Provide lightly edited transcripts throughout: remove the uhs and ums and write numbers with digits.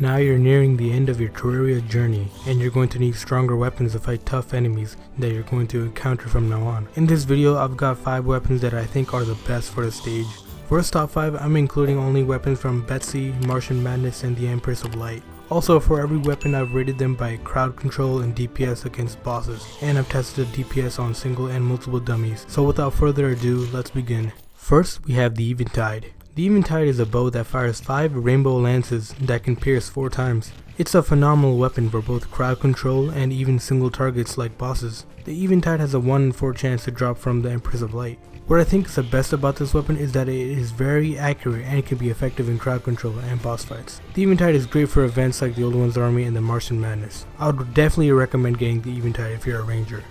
Now you're nearing the end of your Terraria journey, and you're going to need stronger weapons to fight tough enemies that you're going to encounter from now on. In this video, I've got 5 weapons that I think are the best for the stage. For this top 5, I'm including only weapons from Betsy, Martian Madness, and the Empress of Light. Also, for every weapon, I've rated them by crowd control and DPS against bosses, and I've tested the DPS on single and multiple dummies. So without further ado, let's begin. First, we have the Eventide. The Eventide is a bow that fires 5 rainbow lances that can pierce 4 times. It's a phenomenal weapon for both crowd control and even single targets like bosses. The Eventide has a 1 in 4 chance to drop from the Empress of Light. What I think is the best about this weapon is that it is very accurate and it can be effective in crowd control and boss fights. The Eventide is great for events like the Old One's Army and the Martian Madness. I would definitely recommend getting the Eventide if you're a ranger.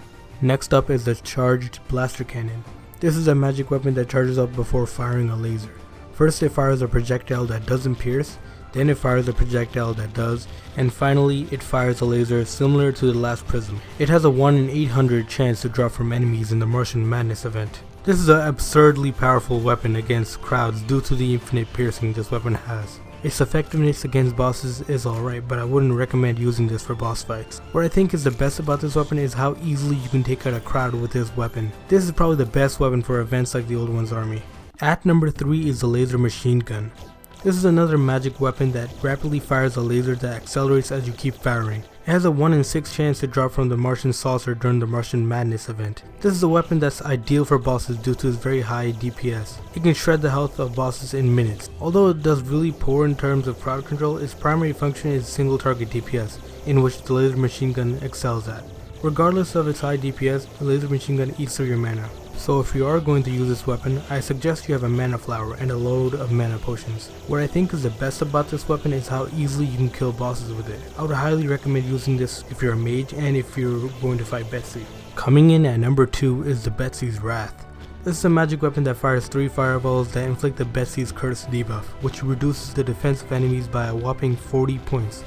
Next up is the Charged Blaster Cannon. This is a magic weapon that charges up before firing a laser. First it fires a projectile that doesn't pierce, then it fires a projectile that does, and finally it fires a laser similar to the last prism. It has a 1 in 800 chance to drop from enemies in the Martian Madness event. This is an absurdly powerful weapon against crowds due to the infinite piercing this weapon has. Its effectiveness against bosses is alright, but I wouldn't recommend using this for boss fights. What I think is the best about this weapon is how easily you can take out a crowd with this weapon. This is probably the best weapon for events like the Old One's Army. At number 3 is the laser machine gun. This is another magic weapon that rapidly fires a laser that accelerates as you keep firing. It has a 1 in 6 chance to drop from the Martian saucer during the Martian Madness event. This is a weapon that's ideal for bosses due to its very high DPS. It can shred the health of bosses in minutes. Although it does really poor in terms of crowd control, its primary function is single target DPS, in which the laser machine gun excels at. Regardless of its high DPS, the laser machine gun eats through your mana. So if you are going to use this weapon, I suggest you have a mana flower and a load of mana potions. What I think is the best about this weapon is how easily you can kill bosses with it. I would highly recommend using this if you're a mage and if you're going to fight Betsy. Coming in at number 2 is the Betsy's Wrath. This is a magic weapon that fires 3 fireballs that inflict the Betsy's Curse debuff, which reduces the defense of enemies by a whopping 40 points.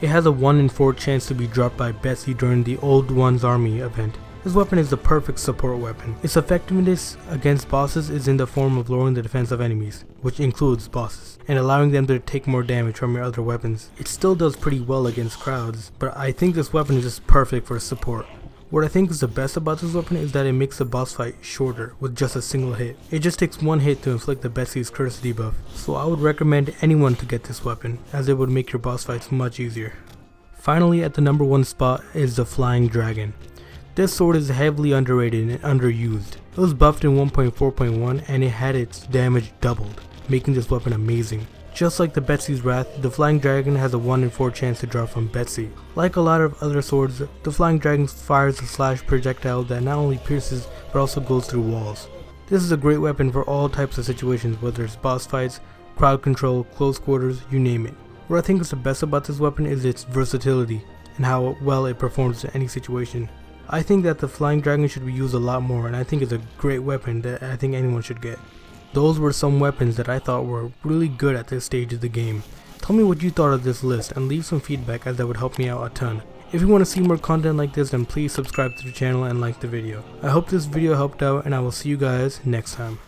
It has a 1 in 4 chance to be dropped by Betsy during the Old One's Army event. This weapon is the perfect support weapon. Its effectiveness against bosses is in the form of lowering the defense of enemies, which includes bosses, and allowing them to take more damage from your other weapons. It still does pretty well against crowds, but I think this weapon is just perfect for support. What I think is the best about this weapon is that it makes the boss fight shorter with just a single hit. It just takes 1 hit to inflict the Betsy's Curse debuff, so I would recommend anyone to get this weapon, as it would make your boss fights much easier. Finally, at the number 1 spot is the Flying Dragon. This sword is heavily underrated and underused. It was buffed in 1.4.1 and it had its damage doubled, making this weapon amazing. Just like the Betsy's Wrath, the Flying Dragon has a 1 in 4 chance to drop from Betsy. Like a lot of other swords, the Flying Dragon fires a slash projectile that not only pierces but also goes through walls. This is a great weapon for all types of situations, whether it's boss fights, crowd control, close quarters, you name it. What I think is the best about this weapon is its versatility and how well it performs in any situation. I think that the Flying Dragon should be used a lot more, and I think it's a great weapon that I think anyone should get. Those were some weapons that I thought were really good at this stage of the game. Tell me what you thought of this list and leave some feedback, as that would help me out a ton. If you want to see more content like this, then please subscribe to the channel and like the video. I hope this video helped out, and I will see you guys next time.